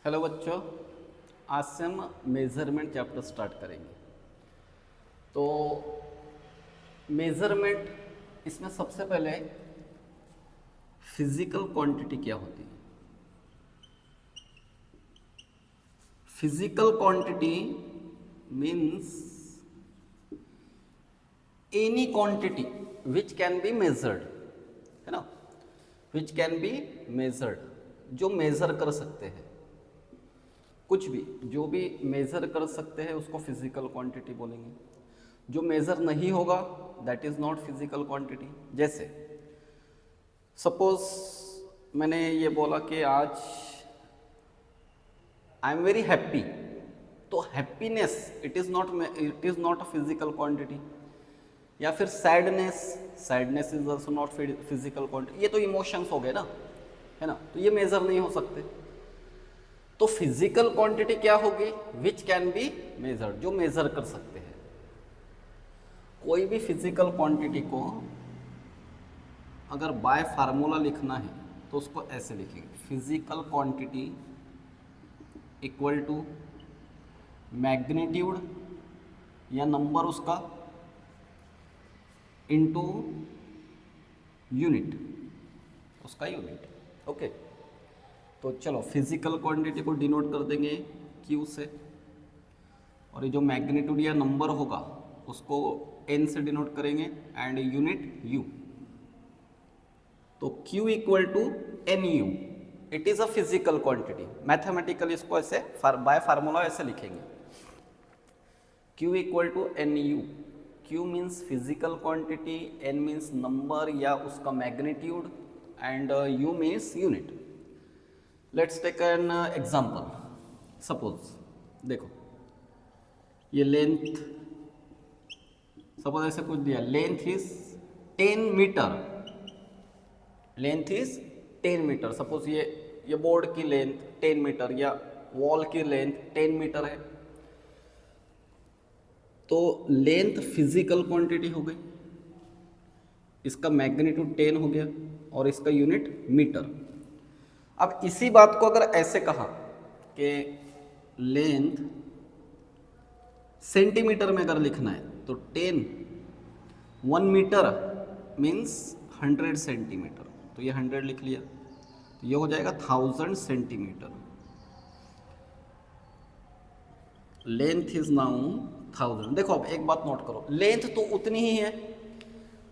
Hello बच्चों, आज से हम मेज़रमेंट चैप्टर स्टार्ट करेंगे। तो मेज़रमेंट, इसमें सबसे पहले फिजिकल क्वांटिटी क्या होती है। Physical quantity means any quantity which can be measured, है ना, विच कैन बी मेजर्ड, जो मेज़र कर सकते हैं। कुछ भी जो भी मेज़र कर सकते हैं उसको फिजिकल क्वांटिटी बोलेंगे। जो मेज़र नहीं होगा that is not physical quantity. जैसे सपोज मैंने ये बोला कि आज आई एम वेरी हैप्पी, तो happiness it is not a physical quantity. या फिर sadness is also not physical quantity. ये तो इमोशंस हो गए ना, है ना, तो ये मेज़र नहीं हो सकते। तो फिजिकल क्वांटिटी क्या होगी? विच कैन बी मेजर्ड, जो मेजर कर सकते हैं। कोई भी फिजिकल क्वांटिटी को अगर बाय फार्मूला लिखना है तो उसको ऐसे लिखेंगे, physical quantity equal to magnitude या नंबर उसका इनटू यूनिट, उसका यूनिट। ओके, तो चलो फिजिकल क्वांटिटी को डिनोट कर देंगे क्यू से, और ये जो मैग्नीट्यूड या नंबर होगा उसको एन से डिनोट करेंगे एंड यूनिट यू। तो Q equal to N U, it is a physical quantity. Mathematically इसको ऐसे बाय फार्मूला ऐसे लिखेंगे, Q equal to N U. Q means physical quantity, N means number या उसका magnitude and U means unit. Let's take an example. Suppose देखो ये length, suppose ऐसे कुछ दिया, length is 10 metre, length is 10 metre. Suppose ये board की length 10 metre या वॉल की लेंथ 10 मीटर है, तो लेंथ फिजिकल क्वांटिटी हो गई, इसका मैग्नीट्यूड 10 हो गया और इसका यूनिट मीटर। अब इसी बात को अगर ऐसे कहा कि लेंथ सेंटीमीटर में अगर लिखना है तो 1 मीटर मीन्स 100 सेंटीमीटर, तो ये 100 लिख लिया, तो ये हो जाएगा 1000 सेंटीमीटर। Length is now 1000। देखो अब एक बात नोट करो, लेंथ तो उतनी ही है,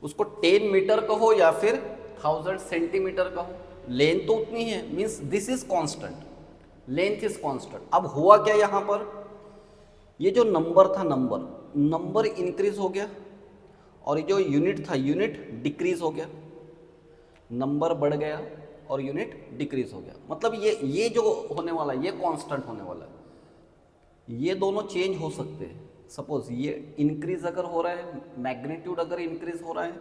उसको 10 मीटर कहो या फिर 1000 सेंटीमीटर कहो, लेंथ तो उतनी है, means this is constant, length is constant. अब हुआ क्या यहाँ पर, ये जो नंबर था नंबर इंक्रीज हो गया और ये जो यूनिट था यूनिट डिक्रीज हो गया, नंबर बढ़ गया और यूनिट डिक्रीज हो गया। मतलब ये जो होने वाला है ये कांस्टेंट होने वाला है। ये दोनों चेंज हो सकते हैं। सपोज ये इंक्रीज अगर हो रहा है, मैग्नीट्यूड अगर इंक्रीज हो रहा है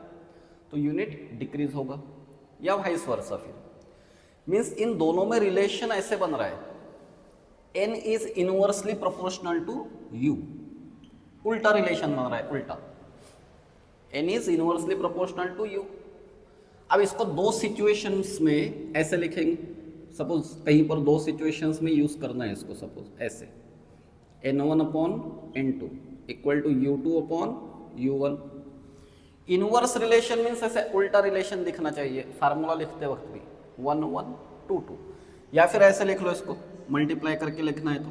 तो यूनिट डिक्रीज होगा, या वाइस वर्सा। फिर मीन्स इन दोनों में रिलेशन ऐसे बन रहा है, n is inversely proportional to u, उल्टा रिलेशन बन रहा है, उल्टा, n is inversely proportional to u। अब इसको दो सिचुएशंस में ऐसे लिखेंगे, सपोज कहीं पर दो सिचुएशंस में यूज करना है इसको, सपोज ऐसे n1 upon n2 equal to u2 upon u1। Inverse relation means ऐसे उल्टा रिलेशन दिखना चाहिए फार्मूला लिखते वक्त भी, 1 1 2 2, या फिर ऐसे लिख लो, इसको मल्टीप्लाई करके लिखना है तो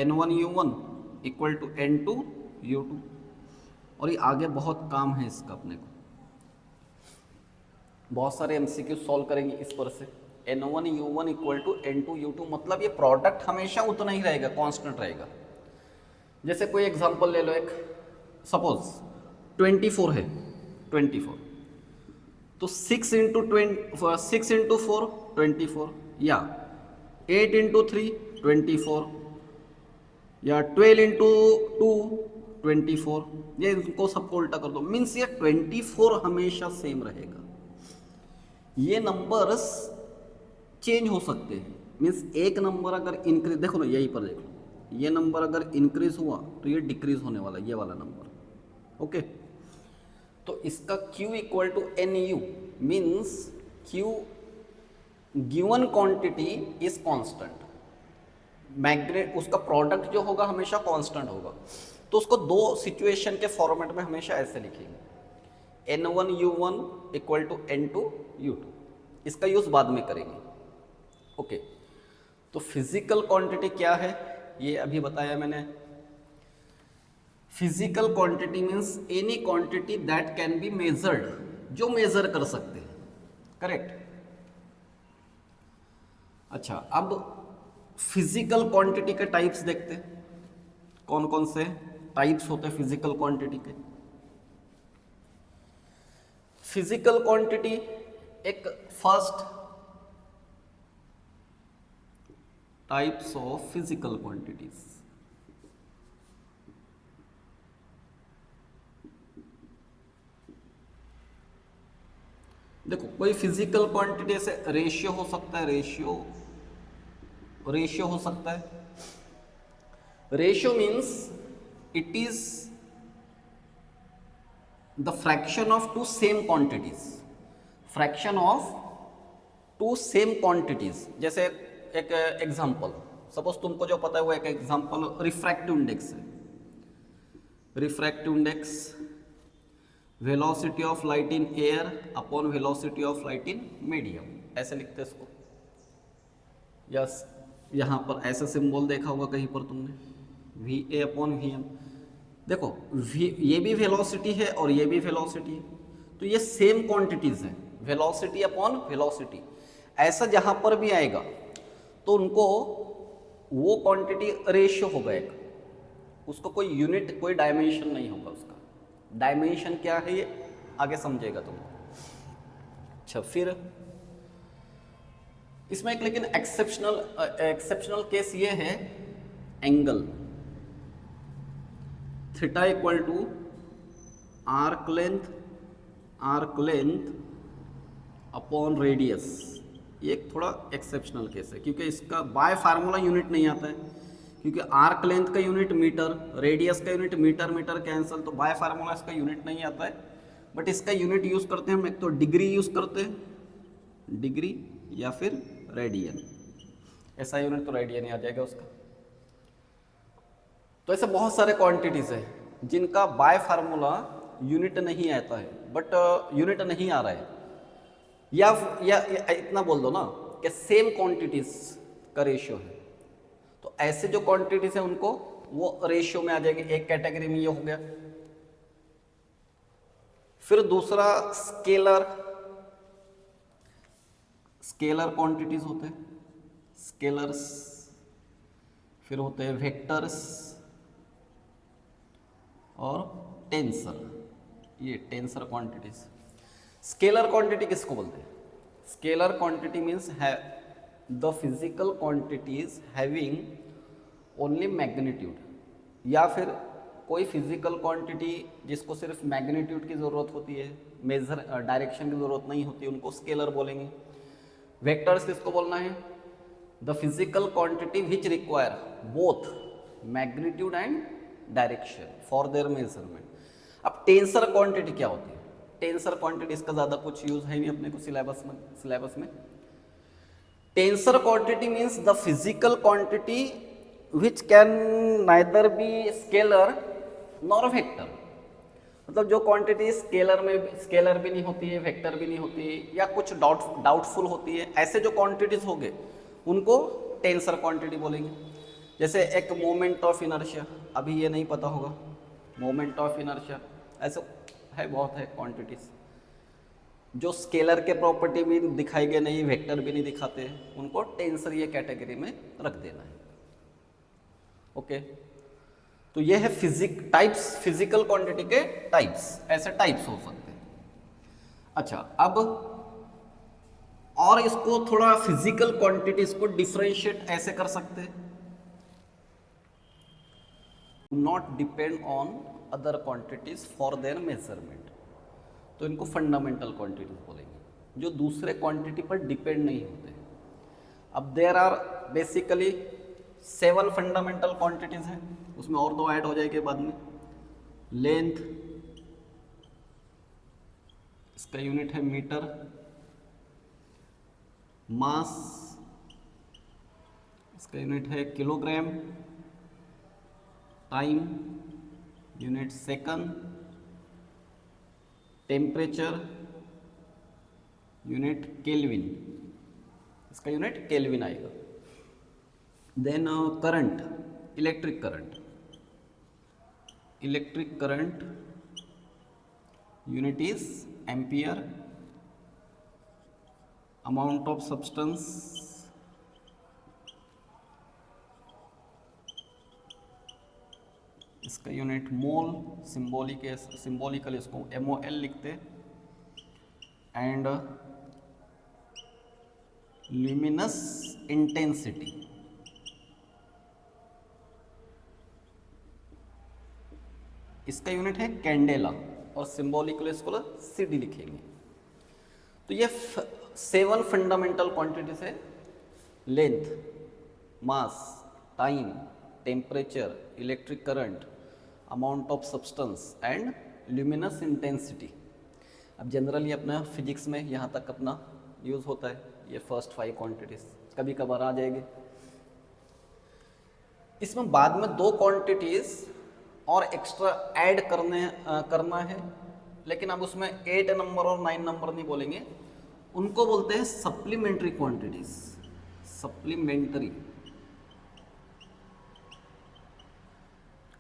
n1 u1 equal to n2 u2। और ये आगे बहुत काम है इसका, अपने को बहुत सारे MCQ सॉल्व करेंगे इस पर से। n1 u1 equal to n2 u2, मतलब ये प्रोडक्ट हमेशा उतना ही रहेगा, कांस्टेंट रहेगा। जैसे कोई एग्जांपल ले लो, एक सपोज 24 है, 24, तो 6 इंटू 4 24, या 8 इंटू 3 24, या 12 इंटू 2 24, ये इनको सबको उल्टा कर दो, मीन्स ये 24 हमेशा सेम रहेगा। ये नंबर्स चेंज हो सकते हैं, मीन्स एक नंबर अगर इंक्रीज, देखो ना यहीं पर देखो, ये नंबर अगर इंक्रीज हुआ तो ये डिक्रीज होने वाला, ये वाला नंबर। ओके, तो इसका Q equal to N U, means Q given quantity is constant, magnet उसका प्रोडक्ट जो होगा हमेशा कांस्टेंट होगा। तो उसको दो सिचुएशन के फॉर्मेट में हमेशा ऐसे लिखेंगे, N1U1 इक्वल टू N2U2। इसका यूज बाद में करेंगे। ओके, तो फिजिकल क्वांटिटी क्या है ये अभी बताया मैंने। Physical quantity means any quantity that can be measured, जो मेजर कर सकते हैं, करेक्ट। अच्छा, अब फिजिकल क्वांटिटी के टाइप्स देखते हैं, कौन कौन से टाइप्स होते हैं फिजिकल क्वांटिटी के। फिजिकल क्वांटिटी, एक first types of physical quantities. देखो, कोई फिजिकल क्वांटिटी से रेशियो हो सकता है, रेशियो हो सकता है। Ratio means it is the fraction of two same quantities, fraction of two same quantities. जैसे एक एग्जांपल, सपोज तुमको जो पता है वो एक एग्जांपल रिफ्रैक्टिव इंडेक्स है। Refractive index velocity of light in air upon velocity of light in medium, ऐसे लिखते हैं इसको। यस, यहाँ पर ऐसा सिंबल देखा होगा कहीं पर तुमने, VA अपॉन VM। देखो ये भी वेलोसिटी है और ये भी वेलोसिटी है, तो ये सेम क्वांटिटीज है, वेलोसिटी अपॉन वेलोसिटी। ऐसा जहाँ पर भी आएगा तो उनको वो क्वांटिटी रेशियो होगा एक, उसको कोई यूनिट कोई डायमेंशन नहीं होगा उसका। डायमेंशन क्या है ये आगे समझेगा तुम। अच्छा, फिर इसमें एक लेकिन एक्सेप्शनल केस ये है, angle theta equal to arc length upon radius. ये एक थोड़ा एक्सेप्शनल केस है क्योंकि इसका बाय फार्मूला यूनिट नहीं आता है, क्योंकि आर्क लेंथ का यूनिट मीटर, रेडियस का यूनिट मीटर, मीटर कैंसल, तो बाय फार्मूला इसका यूनिट नहीं आता है। बट इसका यूनिट यूज़ करते हैं हम, एक तो डिग्री यूज़ करते हैं, डिग्री या फिर रेडियन। ऐसा यूनिट तो रेडियन ही आ जाएगा उसका। तो ऐसे बहुत सारे क्वांटिटीज़ है जिनका बाय फार्मूला यूनिट नहीं आता है, बट यूनिट नहीं आ रहा है, या इतना बोल दो ना कि सेम क्वांटिटीज का रेशियो है। तो ऐसे जो क्वांटिटीज है उनको वो रेशियो में आ जाएंगे, एक कैटेगरी में ये हो गया। फिर दूसरा स्केलर क्वांटिटीज होते हैं, स्केलर्स। फिर होते हैं वेक्टर्स और टेंसर, ये टेंसर क्वांटिटीज। स्केलर क्वांटिटी किसको बोलते हैं? स्केलर क्वांटिटी मीन्स है the physical quantities having only magnitude, या फिर कोई फिजिकल क्वांटिटी जिसको सिर्फ मैग्नीट्यूड की ज़रूरत होती है, मेजर डायरेक्शन की ज़रूरत नहीं होती, उनको स्केलर बोलेंगे। वेक्टर्स किसको बोलना है? The physical quantity which require both magnitude and direction for their measurement. अब टेंसर क्वांटिटी क्या होती है? टेंसर क्वांटिटी इसका ज़्यादा कुछ यूज़ है नहीं अपने को सिलेबस में। Tensor quantity means the physical quantity which can neither be scalar nor vector. मतलब जो क्वांटिटी स्केलर भी नहीं होती है, वेक्टर भी नहीं होती है, या कुछ डाउटफुल होती है, ऐसे जो क्वांटिटीज हो गए उनको टेंसर क्वांटिटी बोलेंगे। जैसे एक मोमेंट ऑफ इनर्शिया, अभी ये नहीं पता होगा, मोमेंट ऑफ इनर्शिया ऐसे है, बहुत है क्वांटिटीज जो स्केलर के प्रॉपर्टी भी दिखाई गए नहीं, वेक्टर भी नहीं दिखाते, उनको टेंसर ये कैटेगरी में रख देना है। ओके, तो ये है फिजिकल क्वांटिटी के टाइप्स, ऐसे टाइप्स हो सकते हैं। अच्छा, अब और इसको थोड़ा फिजिकल क्वांटिटीज को डिफरेंशिएट ऐसे कर सकते हैं, not depend on other quantities for their measurement. तो इनको फंडामेंटल क्वांटिटीज बोलेंगे, जो दूसरे क्वांटिटी पर डिपेंड नहीं होते। अब there are basically 7 fundamental quantities हैं, उसमें और 2 ऐड हो जाएंगे बाद में। लेंथ, इसका यूनिट है मीटर। मास, इसका यूनिट है kilogram, time unit second, temperature unit kelvin, इसका यूनिट केल्विन आएगा। Then current, electric current, electric current unit is ampere, amount of substance इसका यूनिट मोल, सिंबॉलिकल इसको MOL लिखते, एंड ल्यूमिनस इंटेंसिटी इसका unit है candela, और symbolical इसको CD लिखेंगे। तो ये 7 फंडामेंटल क्वांटिटीज है, length, mass, time, temperature, electric current, amount of substance and luminous intensity. अब जनरली अपना फिजिक्स में यहाँ तक अपना यूज़ होता है, ये फर्स्ट 5 क्वांटिटीज, कभी कभार आ जाएंगे। इसमें बाद में 2 क्वांटिटीज और एक्स्ट्रा ऐड करना है, लेकिन अब उसमें 8 नंबर और 9 नंबर नहीं बोलेंगे, उनको बोलते हैं supplementary quantities, supplementary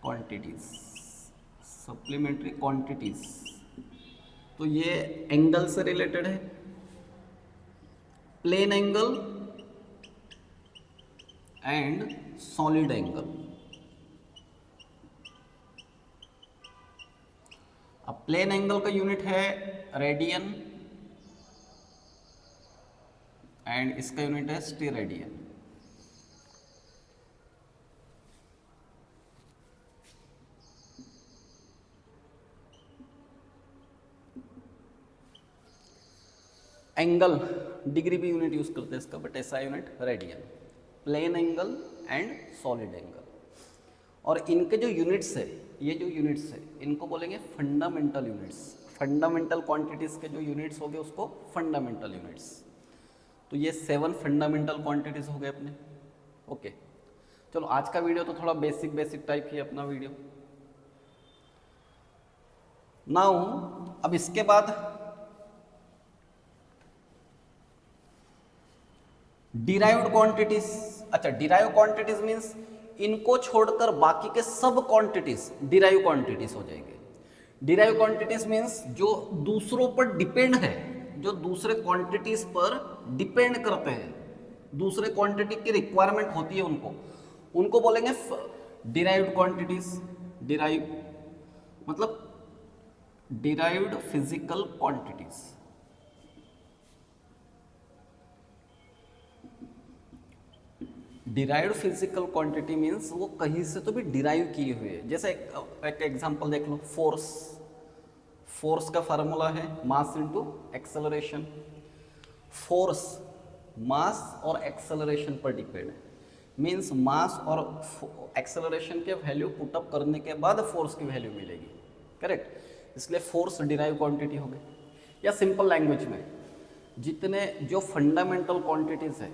quantities, supplementary quantities. तो ये एंगल से रिलेटेड है, plane angle and solid angle. अब प्लेन एंगल का यूनिट है रेडियन एंड इसका यूनिट है स्टेरेडियन। एंगल डिग्री भी यूनिट यूज करते हैं इसका, बट ऐसा unit radian, plane angle and solid angle. और इनके जो यूनिट्स है, ये जो यूनिट्स है इनको बोलेंगे फंडामेंटल यूनिट्स। फंडामेंटल क्वांटिटीज के जो यूनिट्स हो गए उसको फंडामेंटल यूनिट्स। तो ये 7 फंडामेंटल क्वांटिटीज हो गए अपने। ओके, चलो आज का वीडियो तो थोड़ा बेसिक टाइप ही है अपना वीडियो। नाउ अब इसके बाद डिराइव्ड क्वांटिटीज। अच्छा, डिराइव क्वांटिटीज मीन्स इनको छोड़कर बाकी के सब क्वांटिटीज डिराइव क्वांटिटीज हो जाएंगे। डिराइव क्वांटिटीज मीन्स जो दूसरों पर डिपेंड है, जो दूसरे क्वांटिटीज पर डिपेंड करते हैं, दूसरे क्वांटिटी की रिक्वायरमेंट होती है उनको बोलेंगे डिराइव्ड क्वांटिटीज। डिराइव मतलब derived physical quantities. Derived physical quantity means वो कहीं से तो भी डिराइव किए हुए है। जैसे एक एग्जांपल देख लो, फोर्स का फार्मूला है मास इनटू एक्सेलरेशन। फोर्स मास और एक्सेलरेशन पर डिपेंड है, मीन्स मास और एक्सेलरेशन के वैल्यू पुटअप करने के बाद फोर्स की वैल्यू मिलेगी, करेक्ट। इसलिए फोर्स डिराइव क्वांटिटी हो गई। या सिंपल लैंग्वेज में जितने जो फंडामेंटल क्वांटिटीज है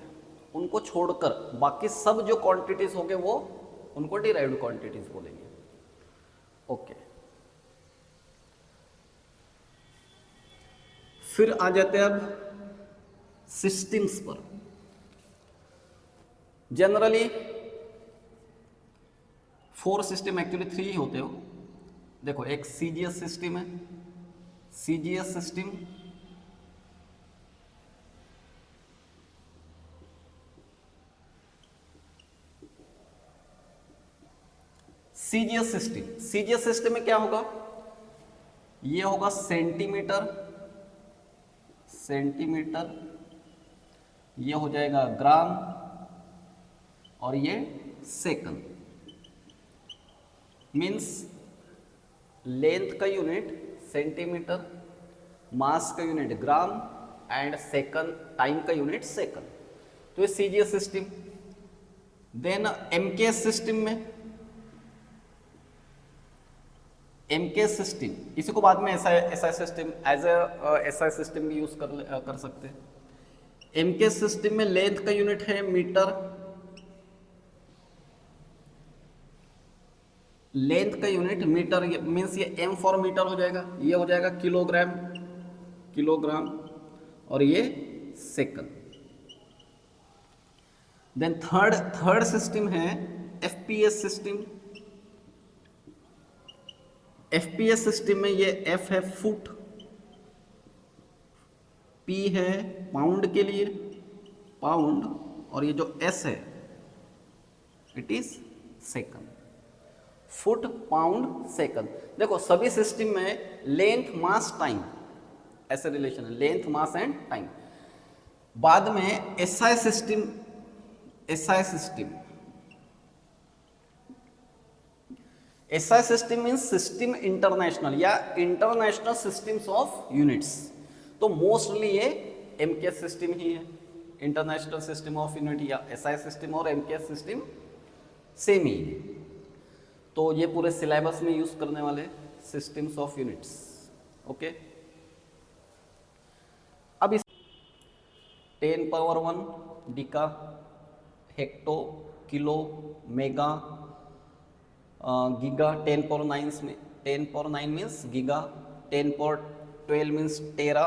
उनको छोड़कर बाकी सब जो क्वांटिटीज होंगे वो उनको डिराइव्ड क्वांटिटीज बोलेंगे। ओके, फिर आ जाते हैं अब सिस्टम्स पर। जनरली 4 सिस्टम, एक्चुअली 3 ही होते हो। देखो, एक सीजीएस सिस्टम है, सीजीएस सिस्टम सीजीएस सिस्टम में क्या होगा, ये होगा सेंटीमीटर, ये हो जाएगा ग्राम, और ये सेकंड। मीन्स लेंथ का यूनिट सेंटीमीटर, मास का unit gram and second, time का यूनिट सेकंड। तो ये CGS system. Then MKS system में, एमकेएस सिस्टम, इसी को बाद में SI system, as SI system भी यूज कर सकते हैं। एमकेएस सिस्टम में लेंथ का यूनिट है मीटर, लेंथ का यूनिट मीटर मीन्स ये एम फॉर मीटर हो जाएगा, ये हो जाएगा किलोग्राम, किलोग्राम, और ये सेकंड। देन थर्ड सिस्टम है एफपीएस सिस्टम। एफपीएस सिस्टम में ये एफ है फुट, पी है पाउंड के लिए पाउंड, और ये जो एस है it is second. Foot pound second. देखो सभी सिस्टम में लेंथ मास टाइम ऐसे रिलेशन है, लेंथ मास एंड टाइम। बाद में SI system, SI system, SI system means system international या इंटरनेशनल सिस्टम्स ऑफ यूनिट्स। तो मोस्टली ये एमकेएस सिस्टम ही है, इंटरनेशनल सिस्टम ऑफ यूनिट, या एसआई सिस्टम और एमकेएस सिस्टम सेम ही है। तो ये पूरे सिलेबस में यूज करने वाले सिस्टम्स ऑफ यूनिट्स। ओके, अब इस 10 power 1 deca, hecto, kilo, mega, giga, 10 power 9 में 10 power 9 means giga, 10 power 12 means tera,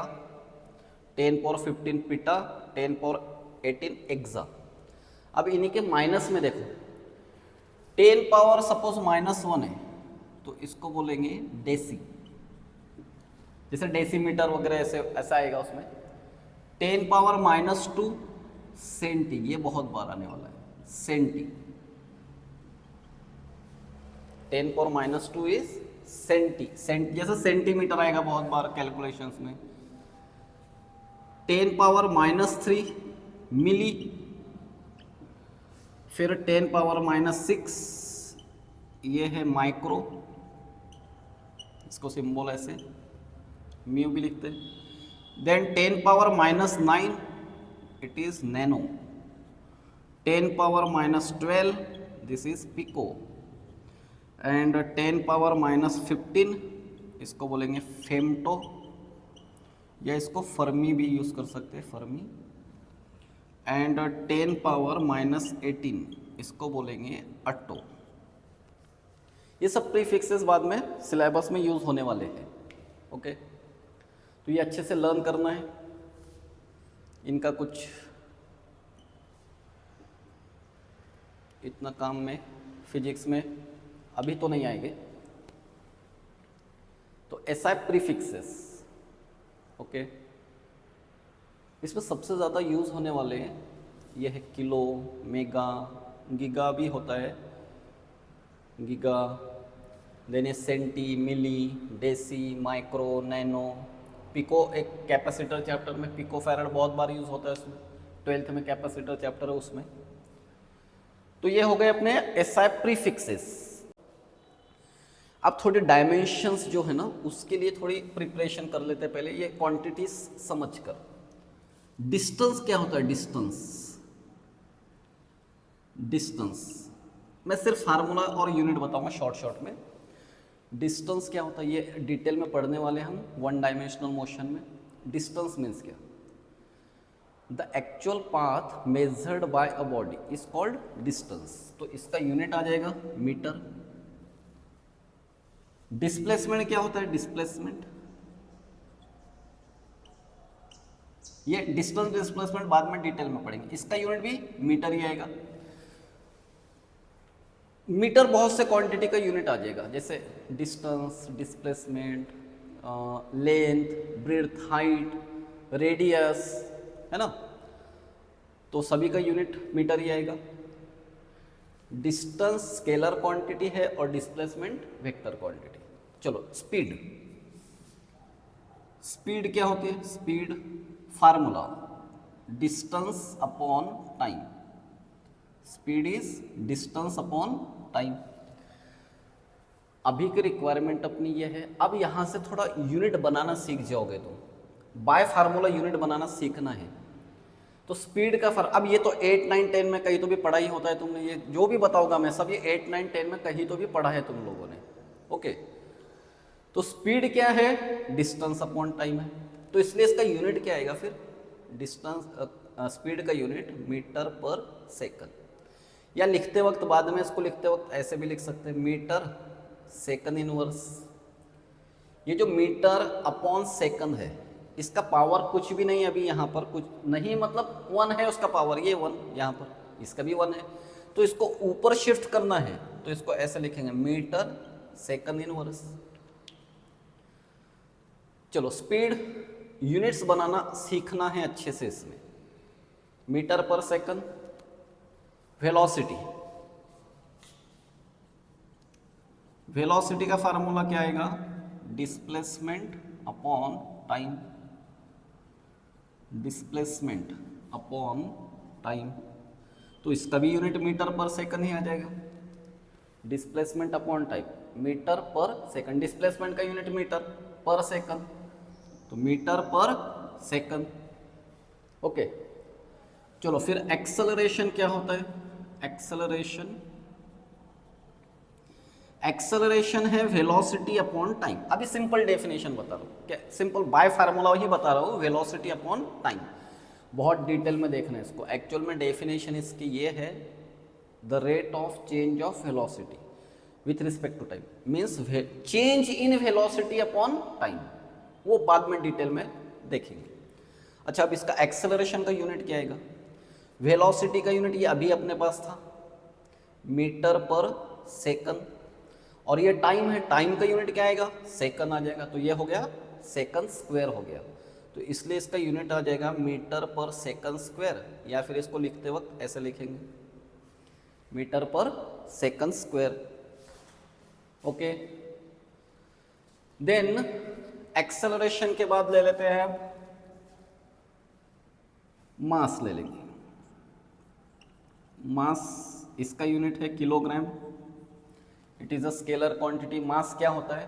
10 power 15 peta, 10 power 18 AXA. अब इन्हीं के माइनस में देखो, 10 पावर सपोज -1 है तो इसको बोलेंगे डेसी, जैसे डेसीमीटर वगैरह ऐसे ऐसा आएगा उसमें। 10 पावर -2 सेंटी, ये बहुत बार आने वाला है सेंटी। 10 पावर -2 इज सेंटी, जैसे सेंटीमीटर आएगा बहुत बार कैलकुलेशंस में। 10 पावर -3 मिली, फिर 10 पावर -6 ये है माइक्रो, इसको सिंबल ऐसे म्यू भी लिखते हैं। Then 10 power -9 it is nano, 10 power -12 this is pico, and 10 power -15 इसको बोलेंगे फेमटो, या इसको फर्मी भी यूज कर सकते हैं, फर्मी। एंड 10 पावर -18 इसको बोलेंगे अट्टो। ये सब प्रीफिक्सेस बाद में सिलेबस में यूज होने वाले हैं। ओके, तो ये अच्छे से लर्न करना है। इनका कुछ इतना काम में फिजिक्स में अभी तो नहीं आएंगे। तो एसआई प्रीफिक्सेस, ओके, इसमें सबसे ज़्यादा यूज़ होने वाले हैं ये है किलो, मेगा, गीगा भी होता है, गीगा, देन ये सेंटी, मिली, डेसी, माइक्रो, नैनो, पिको। एक कैपेसिटर चैप्टर में पिको फैराड बहुत बार यूज़ होता है, उसमें 12th में कैपेसिटर चैप्टर है उसमें। तो ये हो गए अपने एसआई प्रीफिक्सेस। अब थोड़ी डायमेंशंस जो है ना उसके लिए थोड़ी प्रिपरेशन कर लेते हैं पहले, ये क्वांटिटीज समझकर। डिस्टेंस क्या होता है? डिस्टेंस मैं सिर्फ फार्मूला और यूनिट बताऊंगा शॉर्ट में। डिस्टेंस क्या होता है ये डिटेल में पढ़ने वाले हम वन डायमेंशनल मोशन में। डिस्टेंस मीन्स क्या? The actual path measured by a body is called distance. तो इसका यूनिट आ जाएगा मीटर। डिस्प्लेसमेंट क्या होता है? डिस्प्लेसमेंट, ये डिस्टेंस डिस्प्लेसमेंट बाद में डिटेल में पढ़ेंगे। इसका यूनिट भी मीटर ही आएगा। मीटर बहुत से क्वांटिटी का यूनिट आ जाएगा, जैसे distance, displacement, length, breadth, height, radius, है ना। तो सभी का यूनिट मीटर ही आएगा। डिस्टेंस स्केलर क्वांटिटी है और डिस्प्लेसमेंट वेक्टर क्वांटिटी। चलो स्पीड, स्पीड क्या होती है? Speed formula distance upon time. Speed is distance upon time. अभी की रिक्वायरमेंट अपनी ये है। अब यहां से थोड़ा यूनिट बनाना सीख जाओगे तो बाय फार्मूला यूनिट बनाना सीखना है। तो स्पीड का फर्क, अब ये तो 8, 9, 10 में कहीं तो भी पढ़ा ही होता है तुमने। ये जो भी बताऊंगा मैं सब ये 8, 9, 10 में कहीं तो भी पढ़ा है तुम लोगों ने। ओके, तो स्पीड क्या है? डिस्टेंस अपॉन टाइम है। तो इसलिए इसका यूनिट क्या आएगा फिर? डिस्टेंस, स्पीड का यूनिट मीटर पर सेकंड। या लिखते वक्त बाद में इसको लिखते वक्त ऐसे भी लिख सकते हैं, मीटर सेकंड इनवर्स। ये जो मीटर अपॉन सेकंड है इसका पावर कुछ भी नहीं, अभी यहाँ पर कुछ नहीं, मतलब 1 है उसका पावर, ये 1 यहाँ पर, इसका भी 1 है, तो इसको ऊपर शिफ्ट करना है तो इसको ऐसे लिखेंगे मीटर सेकंड इनवर्स। चलो स्पीड यूनिट्स बनाना सीखना है अच्छे से इसमें। Metre per second. Velocity, velocity का फार्मूला क्या आएगा? Displacement upon time, displacement upon time, तो इसका भी यूनिट मीटर पर सेकंड ही आ जाएगा। Displacement upon time, metre per second, displacement का यूनिट मीटर पर सेकंड, तो मीटर पर सेकंड। ओके, चलो फिर एक्सेलरेशन क्या होता है? एक्सेलरेशन, एक्सेलरेशन है वेलोसिटी अपॉन टाइम। अभी सिंपल डेफिनेशन बता रहा हूँ, क्या सिंपल बाय फार्मूला ही बता रहा हूँ, वेलोसिटी अपॉन टाइम। बहुत डिटेल में देखना है इसको। एक्चुअल में डेफिनेशन इसकी ये है, the rate of change of velocity with respect to time, means change in velocity upon time, वो बाद में डिटेल में देखेंगे। अच्छा, अब इसका एक्सेलरेशन का यूनिट क्या आएगा? वेलोसिटी का यूनिट ये अभी अपने पास था, मीटर पर सेकंड, और ये टाइम है, टाइम का यूनिट क्या आएगा? सेकंड आ जाएगा, तो ये हो गया सेकंड स्क्वायर हो गया, तो इसलिए इसका यूनिट आ जाएगा मीटर पर सेकंड स्क्वायर, या फिर इसको लिखते वक्त ऐसे लिखेंगे metre per second square. Okay, then acceleration के बाद ले लेते हैं मास, ले लेंगे मास, इसका यूनिट है kilogram. It is a scalar quantity. Mass क्या होता है?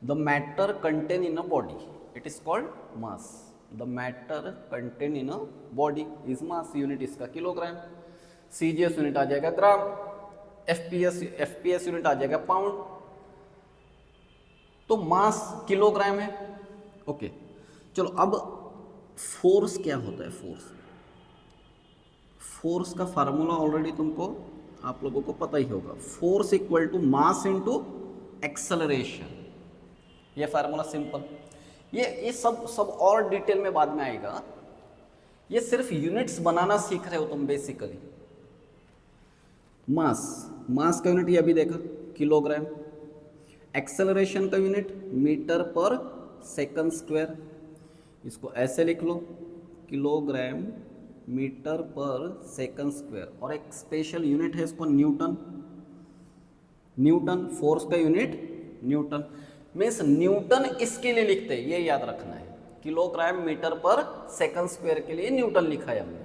The matter content in a body, it is called mass. The matter content in a body is mass, unit इसका किलोग्राम। सीजीएस यूनिट आ जाएगा ग्राम, एफपीएस यूनिट आ जाएगा pound, तो मास kilogram है। ओके, चलो अब फोर्स क्या होता है? फोर्स, फोर्स का फार्मूला ऑलरेडी तुमको, आप लोगों को पता ही होगा। Force equal to mass into acceleration, ये फार्मूला सिंपल। ये सब और डिटेल में बाद में आएगा, ये सिर्फ यूनिट्स बनाना सीख रहे हो तुम बेसिकली। मास, मास का यूनिट ये अभी देखा किलोग्राम, एक्सेलरेशन का unit metre per second square, इसको ऐसे लिख लो kilogram metre per second square, और एक स्पेशल यूनिट है इसको न्यूटन। न्यूटन फोर्स का यूनिट न्यूटन, मीन्स न्यूटन इसके लिए लिखते हैं, ये याद रखना है। Kilogram metre per second square के लिए न्यूटन लिखा है हमने।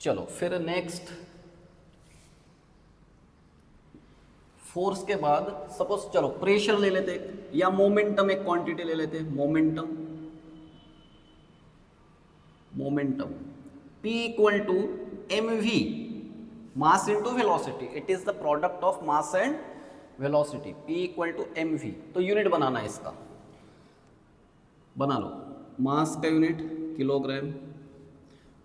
चलो फिर नेक्स्ट, फोर्स के बाद सपोज चलो प्रेशर ले लेते, या मोमेंटम एक क्वांटिटी ले लेते, momentum. Momentum P equal to mv, mass into velocity, it is the product of mass and velocity. P equal to mv, तो यूनिट बनाना है इसका, बना लो। मास का यूनिट किलोग्राम,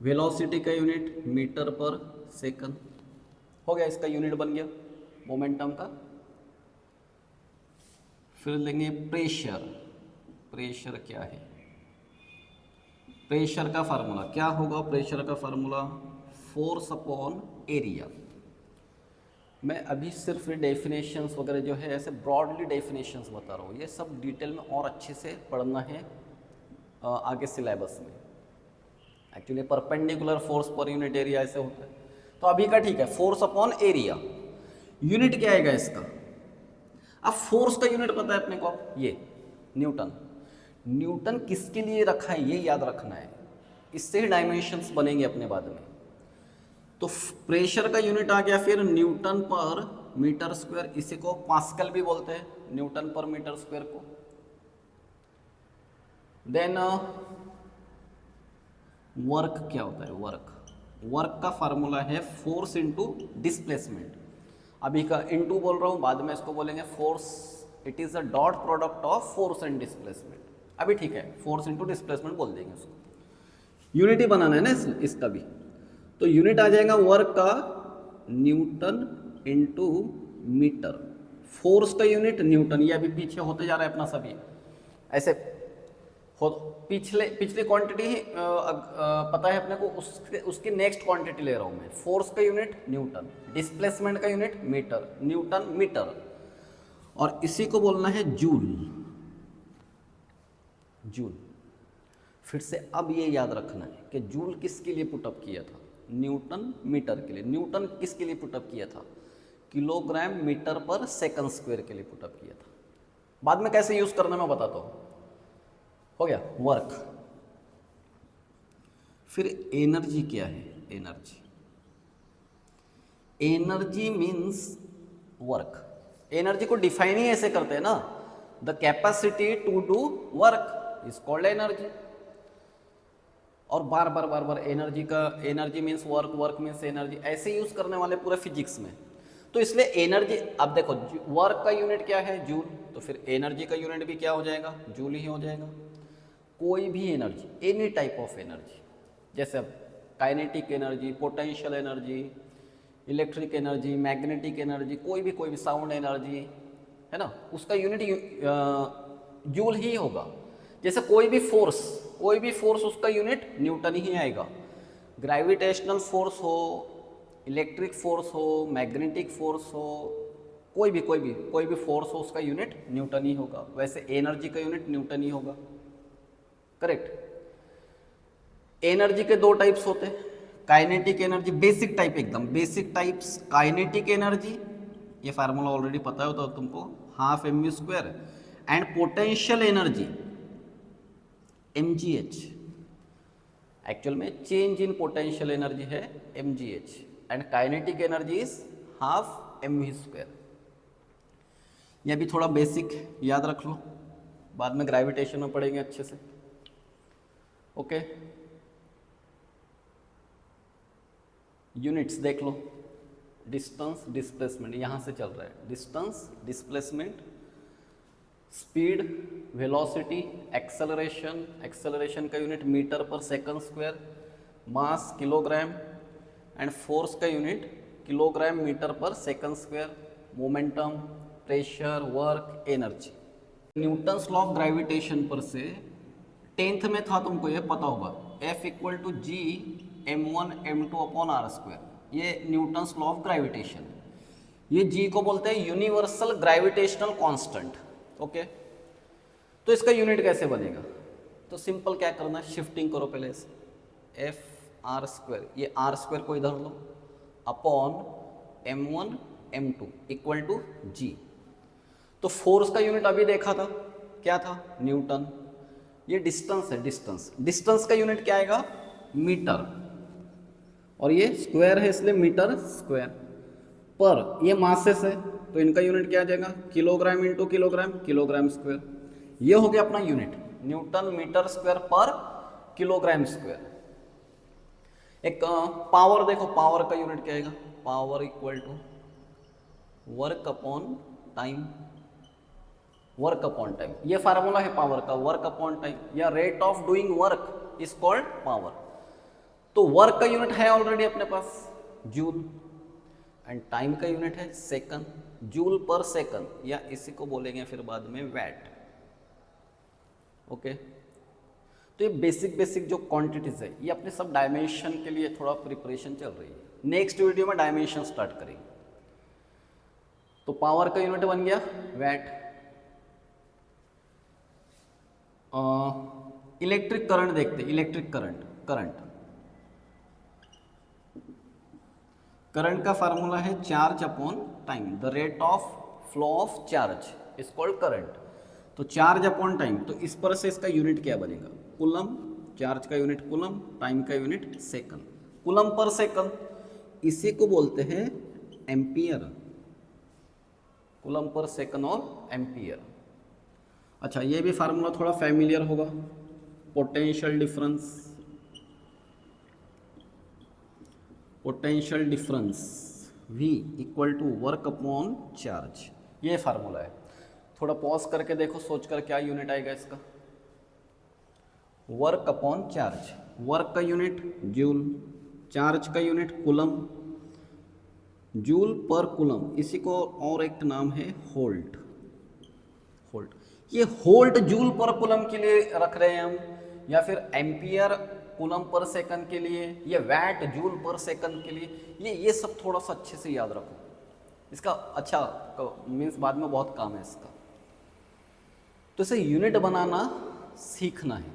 वेलोसिटी का यूनिट मीटर पर सेकंड, हो गया, इसका यूनिट बन गया मोमेंटम का। फिर लेंगे प्रेशर। प्रेशर क्या है? प्रेशर का फार्मूला क्या होगा? प्रेशर का फार्मूला फोर्स अपॉन एरिया। मैं अभी सिर्फ डेफिनेशंस वगैरह जो है ऐसे ब्रॉडली डेफिनेशंस बता रहा हूँ, ये सब डिटेल में और अच्छे से पढ़ना है आगे सिलेबस में। Actually perpendicular force per unit area ऐसे होता है, तो अभी का ठीक है, फोर्स अपॉन एरिया। यूनिट क्या आएगा इसका? अब फोर्स का यूनिट पता है अपने को, ये न्यूटन। न्यूटन किसके लिए रखा है ये याद रखना है, इससे ही डायमेंशंस बनेंगे अपने बाद में। तो प्रेशर का यूनिट आ गया फिर न्यूटन पर मीटर स्क्वायर, इसी को पास्कल भी बोलते हैं, न्यूटन पर मीटर स्क्वायर को। देन वर्क क्या होता है? वर्क का फार्मूला है फोर्स इनटू डिस्प्लेसमेंट। अभी का इनटू बोल रहा हूँ, बाद में इसको बोलेंगे force, it is a dot product of force and displacement. अभी ठीक है, फोर्स इनटू डिस्प्लेसमेंट बोल देंगे उसको। यूनिट ही बनाना है ना इसका भी, तो यूनिट आ जाएगा वर्क का न्यूटन इनटू मीटर, फोर्स का यूनिट न्यूटन। ये अभी पीछे होते जा रहा है अपना सभी ऐसे हो, पिछली क्वांटिटी ही पता है अपने को, उसकी नेक्स्ट क्वांटिटी ले रहा हूँ मैं। फोर्स का यूनिट न्यूटन, डिस्प्लेसमेंट का यूनिट मीटर, न्यूटन मीटर, और इसी को बोलना है जूल। जूल। फिर से अब ये याद रखना है कि जूल किसके लिए पुटअप किया था? न्यूटन मीटर के लिए। न्यूटन किसके लिए पुटअप किया था? Kilogram metre per second square के लिए पुटअप किया था। बाद में कैसे यूज करना मैं बताता हूँ। हो गया वर्क। फिर एनर्जी क्या है? Energy, energy means work. Energy को डिफाइन ही ऐसे करते हैं ना, the capacity to do work is called energy. और बार बार एनर्जी का, energy means work, work means energy, ऐसे यूज करने वाले पूरे फिजिक्स में। तो इसलिए एनर्जी, अब देखो वर्क का यूनिट क्या है? जूल, तो फिर एनर्जी का यूनिट भी क्या हो जाएगा? जूल ही हो जाएगा। कोई भी energy, any type of energy, जैसे अब kinetic energy, potential energy, electric energy, magnetic energy, कोई भी साउंड एनर्जी है ना, उसका यूनिट जूल ही होगा। जैसे कोई भी फोर्स उसका यूनिट न्यूटन ही आएगा। ग्रेविटेशनल फोर्स हो, इलेक्ट्रिक फोर्स हो, मैग्नेटिक फोर्स हो, कोई भी फोर्स हो, उसका यूनिट न्यूटन ही होगा। वैसे एनर्जी का यूनिट न्यूटन ही होगा। करेक्ट। एनर्जी के दो टाइप्स होते हैं, काइनेटिक एनर्जी, बेसिक टाइप, एकदम बेसिक टाइप्स काइनेटिक एनर्जी, ये फार्मूला ऑलरेडी पता होता है तुमको, half mv², and potential energy mgh। Actual में चेंज इन पोटेंशियल एनर्जी है mgh, and kinetic energy is half mv²। यह भी थोड़ा बेसिक याद रख लो, बाद में ग्रेविटेशन में पढ़ेंगे अच्छे से। ओके, यूनिट्स देख लो। डिस्टेंस, डिस्प्लेसमेंट, यहाँ से चल रहा है। Distance, displacement, speed, velocity, acceleration, acceleration का unit metre per second square, mass kilogram, and force का unit kilogram metre per second square, momentum, pressure, work, energy. Newton's law of gravitation पर से 10th में था, तुमको ये पता होगा, F = G m1 m2 upon r²। ये न्यूटन्स लॉ ऑफ ग्रेविटेशन, ये G को बोलते हैं यूनिवर्सल ग्रेविटेशनल कांस्टेंट। ओके, तो इसका यूनिट कैसे बनेगा? तो सिंपल क्या करना है, शिफ्टिंग करो पहले से, F r², ये r² को इधर लो, अपॉन m1 m2 = G। तो फोर्स का यूनिट अभी देखा था, क्या था? न्यूटन। ये डिस्टेंस है, डिस्टेंस का यूनिट क्या आएगा? मीटर, और ये स्क्वायर है इसलिए मीटर स्क्वायर। पर ये मासेस है तो इनका यूनिट क्या आ जाएगा? Kilogram into kilogram, kilogram square. ये हो गया अपना यूनिट, न्यूटन मीटर स्क्वायर पर किलोग्राम स्क्वायर। एक पावर देखो, पावर का यूनिट क्या आएगा? Power = work upon time, work upon time. ये फार्मूला है पावर का, वर्क अपॉन टाइम, या rate of doing work is called power. तो वर्क का यूनिट है ऑलरेडी अपने पास जूल, एंड टाइम का यूनिट है सेकंड, जूल पर सेकंड, या इसी को बोलेंगे फिर बाद में वैट। ओके, तो ये बेसिक जो क्वांटिटीज है, ये अपने सब डायमेंशन के लिए थोड़ा प्रिपरेशन चल रही है। नेक्स्ट वीडियो में डायमेंशन स्टार्ट करेंगे। तो पावर का यूनिट बन गया वैट। इलेक्ट्रिक करंट देखते, इलेक्ट्रिक करंट का फार्मूला है charge upon time, the rate of flow of charge is called current. तो चार्ज अपॉन टाइम, तो इस पर से इसका यूनिट क्या बनेगा? कूलम, चार्ज का यूनिट कूलम, टाइम का unit second, coulomb per second, इसी को बोलते हैं एम्पियर, कूलम पर सेकंड और एम्पियर। अच्छा, ये भी फार्मूला थोड़ा फैमिलियर होगा, potential difference V = work upon charge, ये फार्मूला है। थोड़ा पॉज करके देखो, सोच कर क्या यूनिट आएगा इसका? वर्क अपॉन चार्ज, वर्क का यूनिट जूल, चार्ज का यूनिट कूलम, जूल पर कूलम, इसी को और एक नाम है होल्ट। होल्ट, ये होल्ट जूल पर कूलम के लिए रख रहे हैं हम, या फिर एम्पियर कूलम पर सेकंड के लिए, या वैट जूल पर सेकंड के लिए, ये सब थोड़ा सा अच्छे से याद रखो। इसका अच्छा मीन्स बाद में बहुत काम है इसका। तो इसे यूनिट बनाना सीखना है,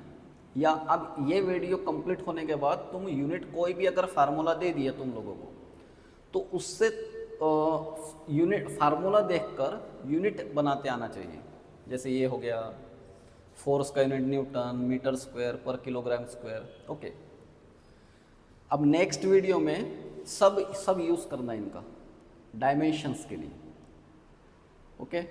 या अब ये वीडियो कंप्लीट होने के बाद तुम यूनिट कोई भी अगर फार्मूला दे दिया तुम लोगों को, तो उससे यूनिट फार्मूला देखकर यूनिट बनाते आना चाहिए। जैसे ये हो गया फोर्स का यूनिट न्यूटन, मीटर स्क्वायर पर किलोग्राम स्क्वायर। ओके, अब नेक्स्ट वीडियो में सब यूज़ करना है इनका डायमेंशंस के लिए। ओके।